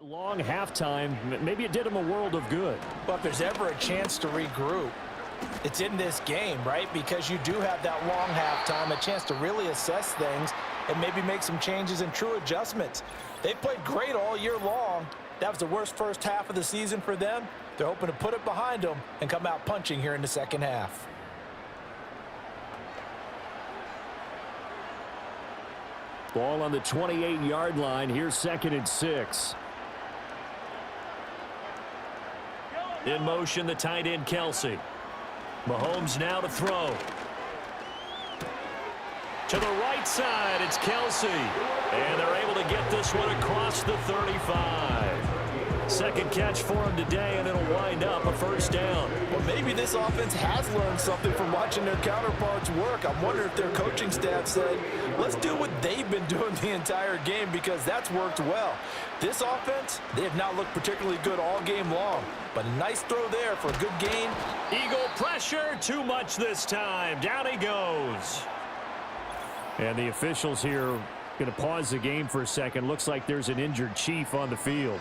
Long halftime, maybe it did him a world of good. But if there's ever a chance to regroup, it's in this game, right? Because you do have that long halftime, a chance to really assess things and maybe make some changes and true adjustments. They played great all year long. That was the worst first half of the season for them. They're hoping to put it behind them and come out punching here in the second half. Ball on the 28-yard line. Here's 2nd and 6. In motion, the tight end, Kelsey. Mahomes now to throw. To the right side, it's Kelsey. And they're able to get this one across the 35. Second catch for him today, and it'll wind up a first down. Well, maybe this offense has learned something from watching their counterparts work. I'm wondering if their coaching staff said, let's do what they've been doing the entire game because that's worked well. This offense, they have not looked particularly good all game long, but a nice throw there for a good gain. Eagle pressure, too much this time. Down he goes. And the officials here going to pause the game for a second. Looks like there's an injured Chief on the field.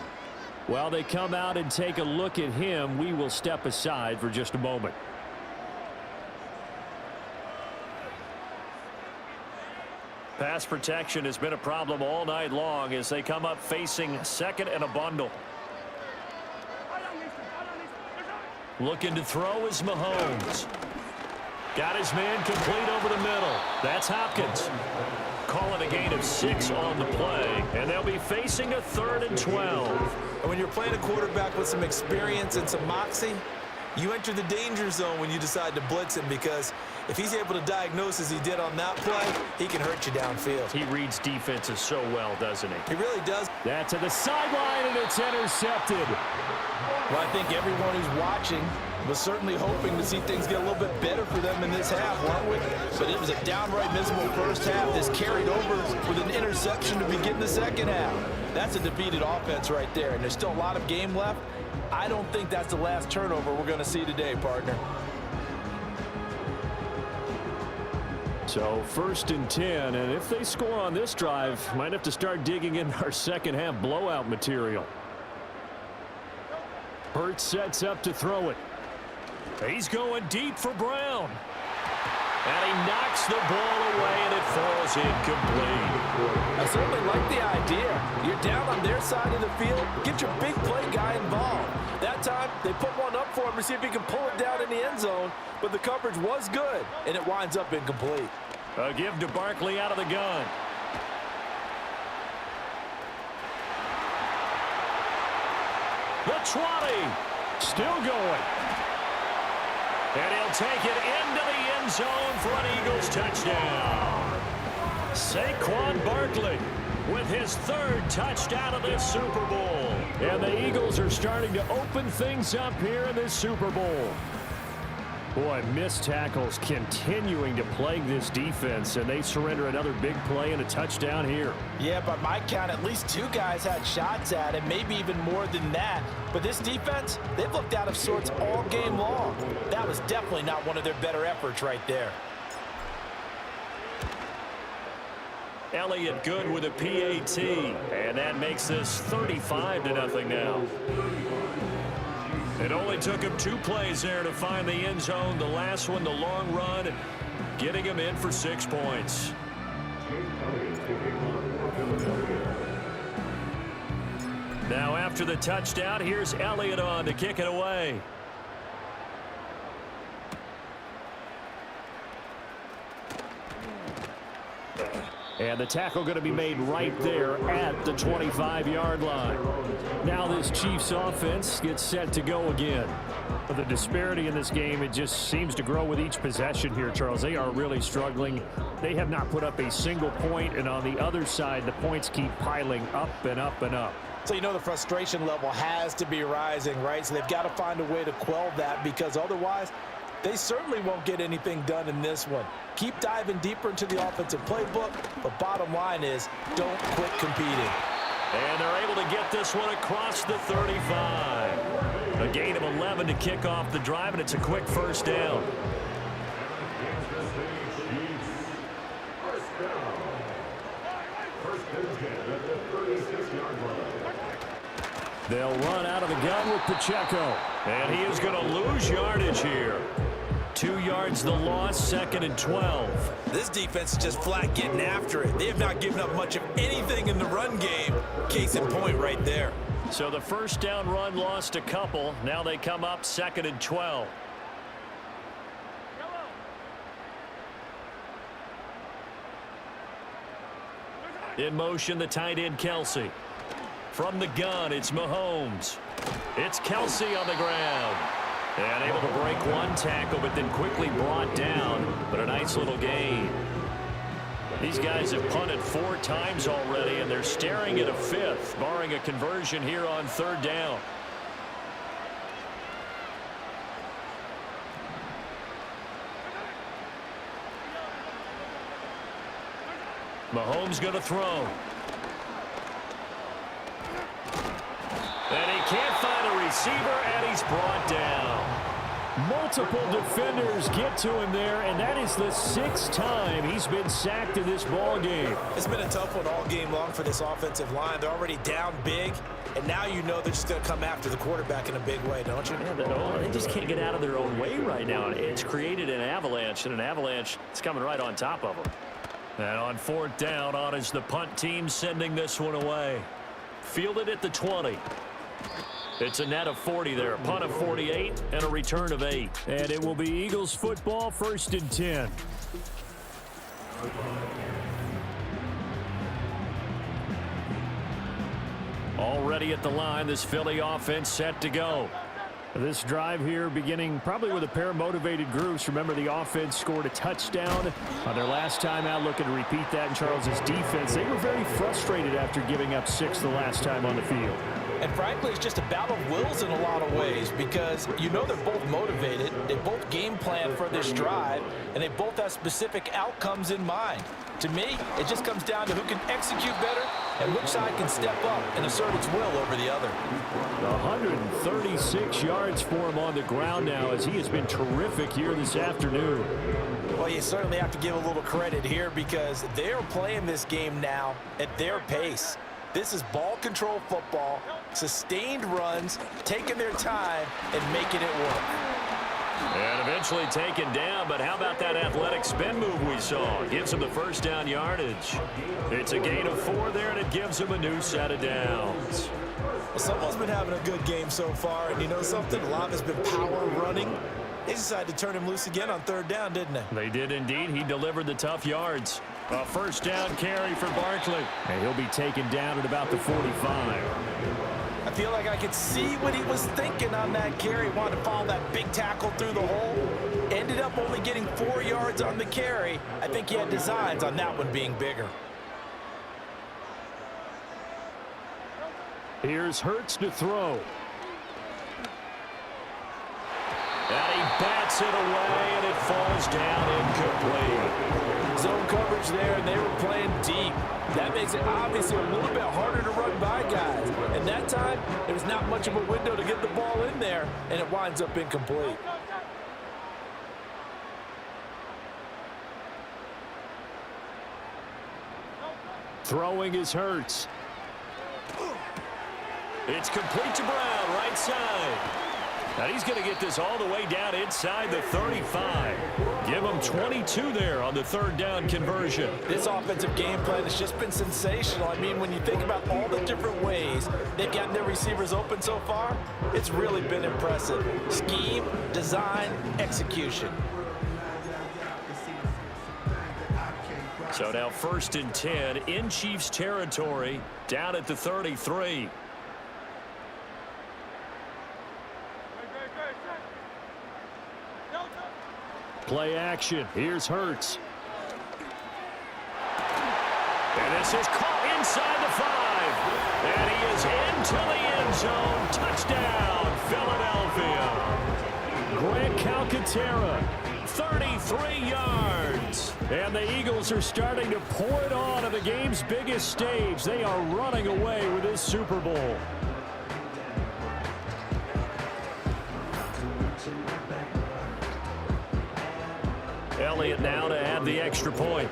While they come out and take a look at him, we will step aside for just a moment. Pass protection has been a problem all night long as they come up facing second and a bundle. Looking to throw is Mahomes. Got his man complete over the middle. That's Hopkins. Call it a gain of 6 on the play, and they'll be facing a 3rd and 12. And when you're playing a quarterback with some experience and some moxie, you enter the danger zone when you decide to blitz him because if he's able to diagnose as he did on that play, he can hurt you downfield. He reads defenses so well, doesn't he? He really does. That to the sideline, and it's intercepted. Well, I think everyone who's watching was certainly hoping to see things get a little bit better for them in this half, weren't we? But it was a downright miserable first half. This carried over with an interception to begin the second half. That's a defeated offense right there, and there's still a lot of game left. I don't think that's the last turnover we're going to see today, partner. So 1st and 10, and if they score on this drive, might have to start digging in our second half blowout material. Hurts sets up to throw it. He's going deep for Brown. And he knocks the ball away, and it falls incomplete. I certainly like the idea. You're down on their side of the field. Get your big play guy involved. That time, they put one up for him to see if he can pull it down in the end zone. But the coverage was good, and it winds up incomplete. A give to Barkley out of the gun. The 20. Still going. And he'll take it into the end zone for an Eagles touchdown. Saquon Barkley with his 3rd touchdown of this Super Bowl. And the Eagles are starting to open things up here in this Super Bowl. Boy, missed tackles continuing to plague this defense, and they surrender another big play and a touchdown here. Yeah, by my count, at least 2 guys had shots at it, maybe even more than that. But this defense, they've looked out of sorts all game long. That was definitely not one of their better efforts right there. Elliott good with a PAT, and that makes this 35-0 now. It only took him 2 plays there to find the end zone. The last one, the long run, getting him in for 6 points. Now after the touchdown, here's Elliott on to kick it away. And the tackle going to be made right there at the 25-yard line. Now this Chiefs offense gets set to go again. But the disparity in this game, it just seems to grow with each possession here, Charles. They are really struggling. They have not put up a single point, and on the other side, the points keep piling up and up and up. So you know the frustration level has to be rising, right? So they've got to find a way to quell that because otherwise they certainly won't get anything done in this one. Keep diving deeper into the offensive playbook, but bottom line is don't quit competing. And they're able to get this one across the 35. A gain of 11 to kick off the drive, and it's a quick first down. They'll run out of the gun with Pacheco. And he is going to lose yardage here. 2 yards the loss, 2nd and 12. This defense is just flat getting after it. They have not given up much of anything in the run game. Case in point right there. So the first down run lost a couple. Now they come up 2nd and 12. In motion, the tight end, Kelsey. From the gun, it's Mahomes. It's Kelsey on the ground. And able to break one tackle, but then quickly brought down. But a nice little gain. These guys have punted 4 times already, and they're staring at a 5th, barring a conversion here on 3rd down. Mahomes going to throw. And he can't find a receiver, and he's brought down. Multiple defenders get to him there, and that is the 6th time he's been sacked in this ball game. It's been a tough one all game long for this offensive line. They're already down big, and now you know they're just going to come after the quarterback in a big way, don't you? Yeah, they just can't get out of their own way right now. It's created an avalanche, and an avalanche is coming right on top of them. And on 4th down, on is the punt team sending this one away. Fielded at the 20. It's a net of 40 there, a punt of 48, and a return of 8. And it will be Eagles football, 1st and 10. Already at the line, this Philly offense set to go. This drive here beginning probably with a pair of motivated groups. Remember, the offense scored a touchdown on their last time out, looking to repeat that in Charles's defense. They were very frustrated after giving up 6 the last time on the field. And frankly, it's just a battle of wills in a lot of ways because you know they're both motivated, they both game plan for this drive, and they both have specific outcomes in mind. To me, it just comes down to who can execute better and which side can step up and assert its will over the other. 136 yards for him on the ground now as he has been terrific here this afternoon. Well, you certainly have to give a little credit here because they're playing this game now at their pace. This is ball control football, sustained runs, taking their time and making it work. And eventually taken down, but how about that athletic spin move we saw? Gives him the 1st down yardage. It's a gain of 4 there, and it gives him a new set of downs. Well, someone's been having a good game so far, and you know something? A lot has been power running. They decided to turn him loose again on 3rd down, didn't they? They did indeed. He delivered the tough yards. A 1st down carry for Barkley. And he'll be taken down at about the 45. I feel like I could see what he was thinking on that carry. Wanted to follow that big tackle through the hole. Ended up only getting 4 yards on the carry. I think he had designs on that one being bigger. Here's Hurts to throw. And he bats it away, and it falls down incomplete. Zone coverage there, and they were playing deep. That makes it obviously a little bit harder to run by guys. And that time, there was not much of a window to get the ball in there, and it winds up incomplete. Throwing is Hurts. It's complete to Brown, right side. And he's going to get this all the way down inside the 35. Give him 22 there on the 3rd down conversion. This offensive game plan has just been sensational. I mean, when you think about all the different ways they've gotten their receivers open so far, it's really been impressive. Scheme, design, execution. So now 1st and 10 in Chiefs territory, down at the 33. Play action. Here's Hurts. And this is caught inside the 5. And he is into the end zone. Touchdown, Philadelphia. Grant Calcaterra, 33 yards. And the Eagles are starting to pour it on the game's biggest stage. They are running away with this Super Bowl. Elliott now to add the extra point.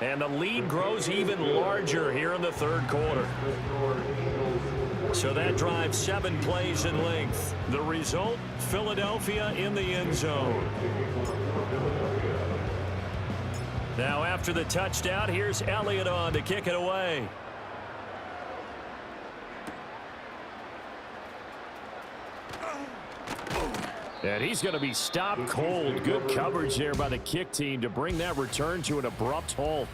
And the lead grows even larger here in the third quarter. So that drive 7 plays in length. The result, Philadelphia in the end zone. Now after the touchdown, here's Elliott on to kick it away. And he's going to be stopped cold. Good coverage there by the kick team to bring that return to an abrupt halt.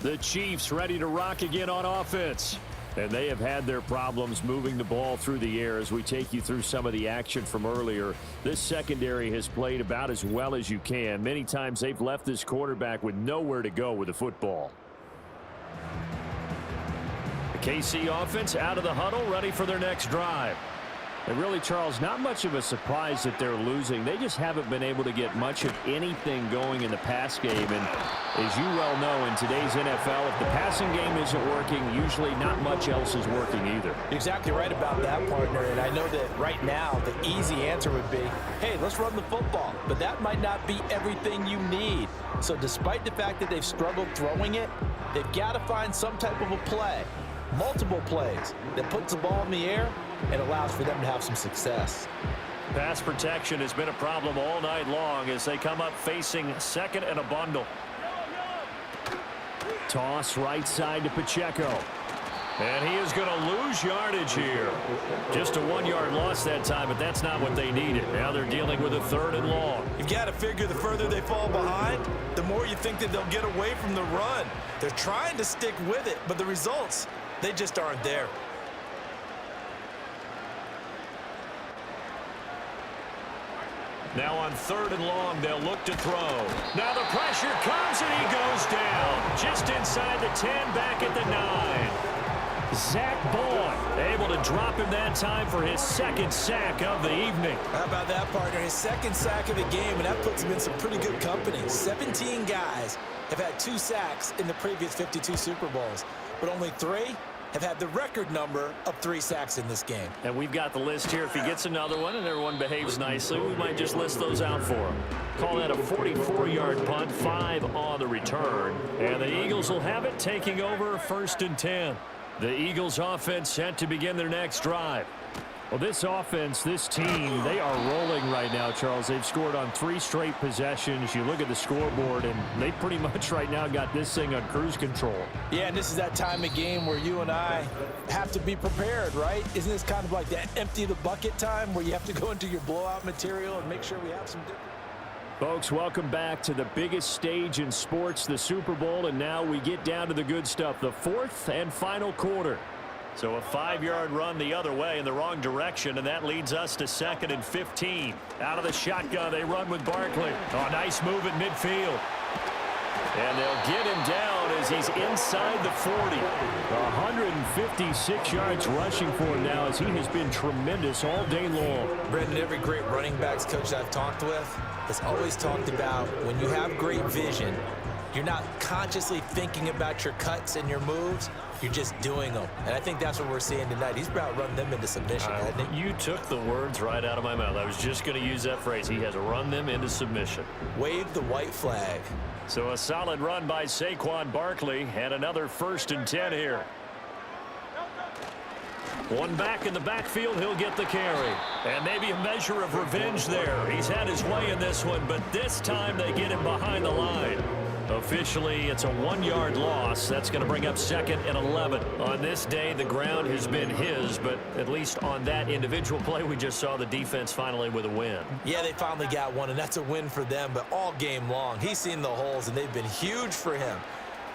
The Chiefs ready to rock again on offense. And they have had their problems moving the ball through the air as we take you through some of the action from earlier. This secondary has played about as well as you can. Many times they've left this quarterback with nowhere to go with the football. The KC offense out of the huddle, ready for their next drive. And really, Charles, not much of a surprise that they're losing. They just haven't been able to get much of anything going in the pass game. And as you well know, in today's NFL, if the passing game isn't working, usually not much else is working either. You're exactly right about that, partner. And I know that right now the easy answer would be, hey, let's run the football. But that might not be everything you need. So despite the fact that they've struggled throwing it, they've got to find some type of a play, multiple plays, that puts the ball in the air and allows for them to have some success. Pass protection has been a problem all night long as they come up facing second and a bundle. Toss right side to Pacheco. And he is going to lose yardage here. Just a 1-yard loss that time, but that's not what they needed. Now they're dealing with a 3rd and long. You've got to figure the further they fall behind, the more you think that they'll get away from the run. They're trying to stick with it, but the results, they just aren't there. Now on 3rd and long, they'll look to throw. Now the pressure comes and he goes down. Just inside the 10, back at the 9. Zach Boyd able to drop him that time for his 2nd sack of the evening. How about that, partner? His 2nd sack of the game, and that puts him in some pretty good company. 17 guys have had 2 sacks in the previous 52 Super Bowls, but only 3 have had the record number of 3 sacks in this game. And we've got the list here. If he gets another one and everyone behaves nicely, we might just list those out for him. Call that a 44-yard punt, 5 on the return. And the Eagles will have it, taking over 1st and 10. The Eagles offense set to begin their next drive. Well, this offense, this team, they are rolling right now, Charles. They've scored on 3 straight possessions. You look at the scoreboard, and they pretty much right now got this thing on cruise control. Yeah, and this is that time of game where you and I have to be prepared, right? Isn't this kind of like that empty the bucket time where you have to go into your blowout material and make sure we have some different... Folks, welcome back to the biggest stage in sports, the Super Bowl, and now we get down to the good stuff, the 4th and final quarter. So a 5-yard run the other way in the wrong direction, and that leads us to 2nd and 15. Out of the shotgun, they run with Barkley. Oh, nice move at midfield. And they'll get him down as he's inside the 40. 156 yards rushing for him now as he has been tremendous all day long. Brendan, every great running backs coach I've talked with has always talked about when you have great vision, you're not consciously thinking about your cuts and your moves. You're just doing them. And I think that's what we're seeing tonight. He's about run them into submission, hasn't he? You took the words right out of my mouth. I was just going to use that phrase. He has run them into submission. Wave the white flag. So a solid run by Saquon Barkley and another 1st and 10 here. One back in the backfield, he'll get the carry. And maybe a measure of revenge there. He's had his way in this one, but this time they get him behind the line. Officially, it's a 1-yard loss. That's going to bring up 2nd and 11. On this day, the ground has been his, but at least on that individual play, we just saw the defense finally with a win. Yeah, they finally got one, and that's a win for them, but all game long, he's seen the holes, and they've been huge for him.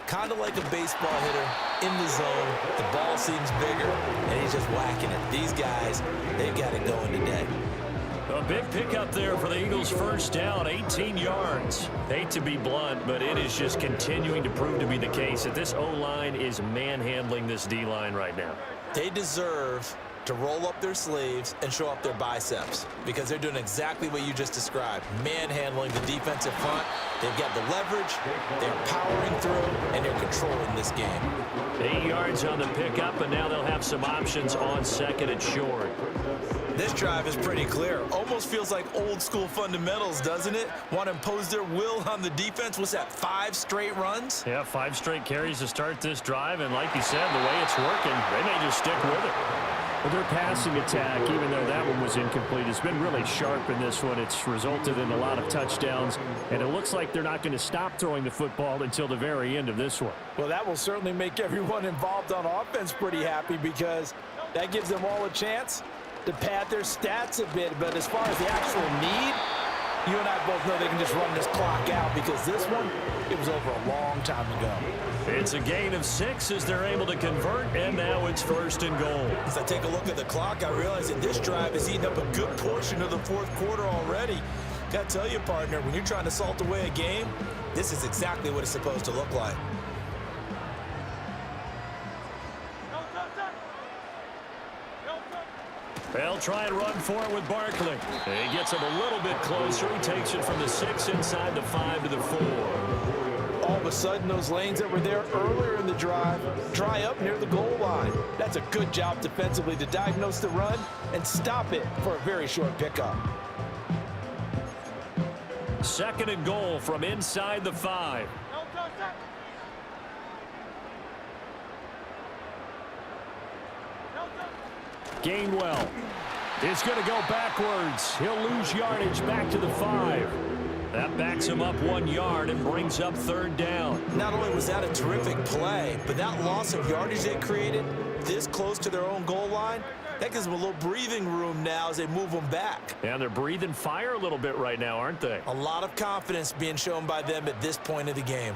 Kind of like a baseball hitter in the zone. The ball seems bigger, and he's just whacking it. These guys, they've got it going today. A big pickup there for the Eagles' 1st down, 18 yards. Hate to be blunt, but it is just continuing to prove to be the case that this O-line is manhandling this D-line right now. They deserve to roll up their sleeves and show up their biceps because they're doing exactly what you just described, manhandling the defensive front. They've got the leverage, they're powering through, and they're controlling this game. 8 yards on the pickup, and now they'll have some options on second and short. This drive is pretty clear. Almost feels like old school fundamentals, doesn't it? Want to impose their will on the defense. What's that, 5 straight runs? Yeah, 5 straight carries to start this drive, and like you said, the way it's working, they may just stick with it. But their passing attack, even though that one was incomplete, has been really sharp in this one. It's resulted in a lot of touchdowns, and it looks like they're not going to stop throwing the football until the very end of this one. Well, that will certainly make everyone involved on offense pretty happy because that gives them all a chance to pad their stats a bit. But as far as the actual need, you and I both know they can just run this clock out because this one, it was over a long time ago. It's a gain of 6 as they're able to convert, and now it's 1st and goal. As I take a look at the clock, I realize that this drive has eaten up a good portion of the 4th quarter already. Got to tell you, partner, when you're trying to salt away a game, this is exactly what it's supposed to look like. They'll try and run for it with Barkley. He gets him a little bit closer. He takes it from the 6 inside the 5 to the 4. All of a sudden, those lanes that were there earlier in the drive dry up near the goal line. That's a good job defensively to diagnose the run and stop it for a very short pickup. 2nd and goal from inside the 5. Gainwell is going to go backwards. He'll lose yardage back to the 5. That backs him up 1 yard and brings up 3rd down. Not only was that a terrific play, but that loss of yardage they created this close to their own goal line, that gives them a little breathing room now as they move them back. And they're breathing fire a little bit right now, aren't they? A lot of confidence being shown by them at this point of the game.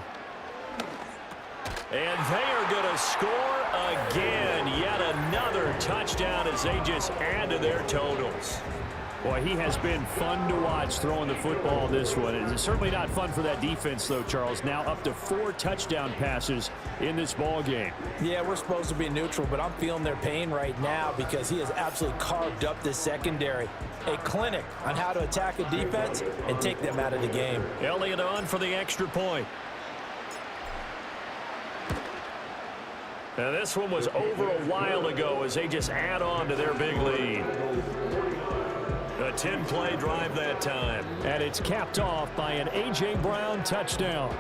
And they are going to score again. Yet another touchdown as they just add to their totals. Boy, he has been fun to watch throwing the football this one. It's certainly not fun for that defense, though, Charles. Now up to 4 touchdown passes in this ball game. Yeah, we're supposed to be neutral, but I'm feeling their pain right now because he has absolutely carved up this secondary. A clinic on how to attack a defense and take them out of the game. Elliott on for the extra point. Now, this one was over a while ago as they just add on to their big lead. A 10-play drive that time. And it's capped off by an A.J. Brown touchdown.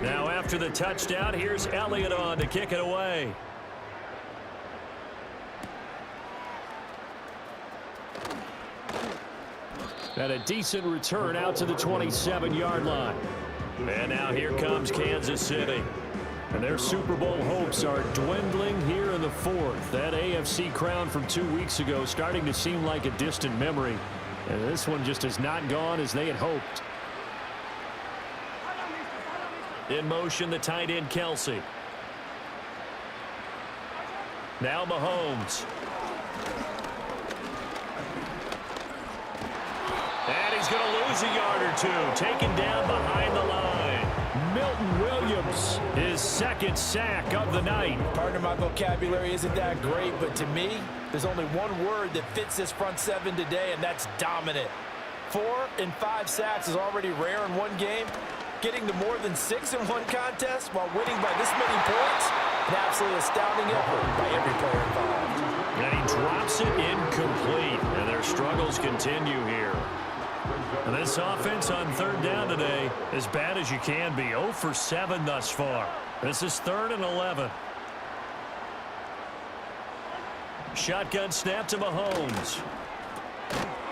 Now after the touchdown, here's Elliott on to kick it away. And a decent return out to the 27-yard line. And now here comes Kansas City. And their Super Bowl hopes are dwindling here in the 4th. That AFC crown from 2 weeks ago starting to seem like a distant memory. And this one just has not gone as they had hoped. In motion, the tight end, Kelsey. Now Mahomes. And he's going to lose a yard or two. Taken down behind the line. Milton Williams, his 2nd sack of the night. Partner, my vocabulary isn't that great, but to me, there's only one word that fits this front 7 today, and that's dominant. 4 and 5 sacks is already rare in one game. Getting to more than 6 in one contest while winning by this many points, an absolutely astounding effort by every player involved. And he drops it incomplete, and their struggles continue here. And this offense on 3rd down today, as bad as you can be, 0 for 7 thus far. This is 3rd and 11. Shotgun snap to Mahomes.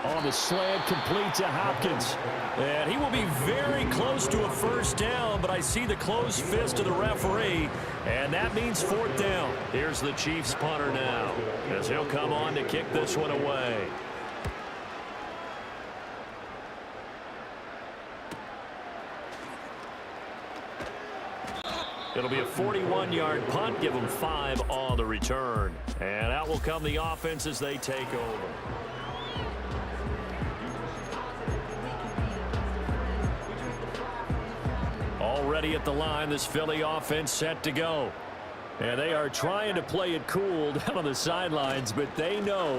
On the slant, complete to Hopkins. And he will be very close to a 1st down, but I see the closed fist of the referee, and that means 4th down. Here's the Chiefs punter now, as he'll come on to kick this one away. It'll be a 41-yard punt, give them 5 on the return. And out will come the offense as they take over. Already at the line, this Philly offense set to go. And they are trying to play it cool down on the sidelines, but they know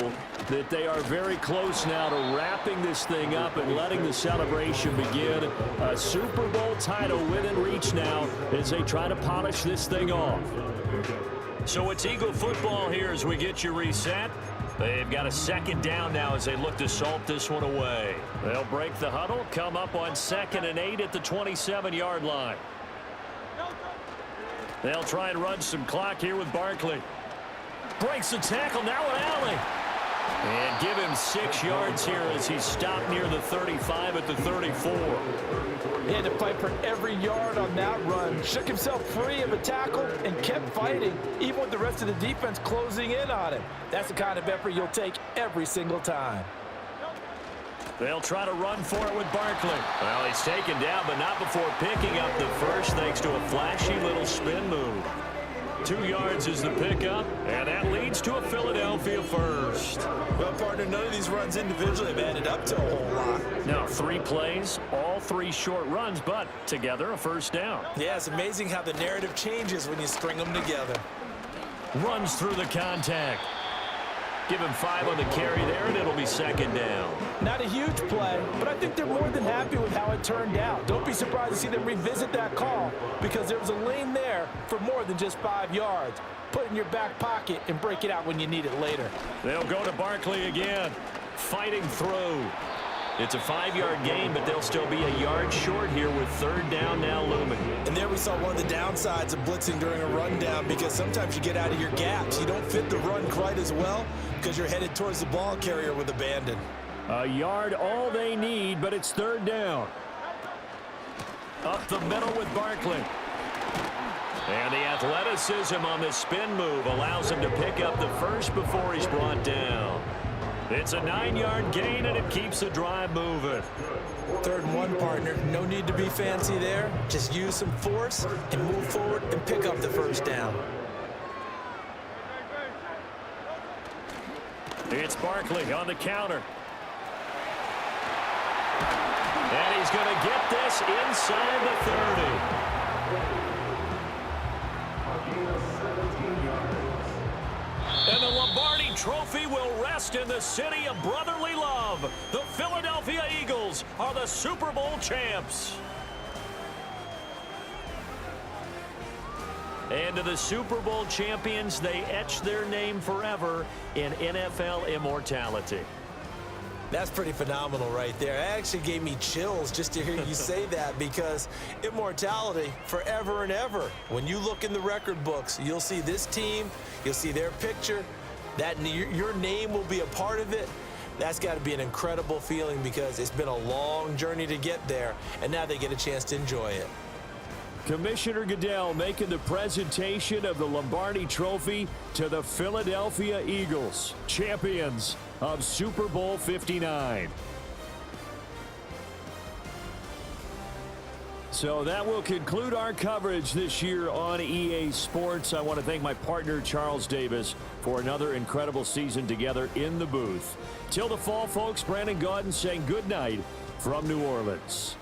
that they are very close now to wrapping this thing up and letting the celebration begin. A Super Bowl title within reach now as they try to polish this thing off. So it's Eagle football here as we get you reset. They've got a second down now as they look to salt this one away. They'll break the huddle, come up on 2nd and 8 at the 27-yard line. They'll try and run some clock here with Barkley. Breaks the tackle, now an alley. And give him 6 yards here as he's stopped near the 35 at the 34. He had to fight for every yard on that run. Shook himself free of a tackle and kept fighting, even with the rest of the defense closing in on him. That's the kind of effort you'll take every single time. They'll try to run for it with Barkley. Well, he's taken down, but not before picking up the first thanks to a flashy little spin move. 2 yards is the pickup, and that leads to a Philadelphia first. Well, partner, none of these runs individually have added up to a whole lot. Now, 3 plays, all 3 short runs, but together a first down. Yeah, it's amazing how the narrative changes when you string them together. Runs through the contact. Give him 5 on the carry there, and it'll be 2nd down. Not a huge play, but I think they're more than happy with how it turned out. Don't be surprised to see them revisit that call because there was a lane there for more than just 5 yards. Put it in your back pocket and break it out when you need it later. They'll go to Barkley again, fighting through. It's a 5-yard gain, but they'll still be a yard short here with 3rd down now looming. And there we saw one of the downsides of blitzing during a rundown because sometimes you get out of your gaps. You don't fit the run quite as well because you're headed towards the ball carrier with abandon. A yard all they need, but it's 3rd down. Up the middle with Barkley. And the athleticism on the spin move allows him to pick up the first before he's brought down. It's a 9-yard gain, and it keeps the drive moving. 3rd and 1, partner. No need to be fancy there. Just use some force and move forward and pick up the first down. It's Barkley on the counter. And he's going to get this inside the 30. And the Lombardi Trophy will rest in the city of brotherly love. The Philadelphia Eagles are the Super Bowl champs. And to the Super Bowl champions, they etch their name forever in NFL immortality. That's pretty phenomenal right there. It actually gave me chills just to hear you say that because immortality forever and ever. When you look in the record books, you'll see this team, you'll see their picture, that your name will be a part of it. That's got to be an incredible feeling because it's been a long journey to get there, and now they get a chance to enjoy it. Commissioner Goodell making the presentation of the Lombardi Trophy to the Philadelphia Eagles, champions of Super Bowl 59. So that will conclude our coverage this year on EA Sports. I want to thank my partner, Charles Davis, for another incredible season together in the booth. Till the fall, folks, Brandon Gaudin saying good night from New Orleans.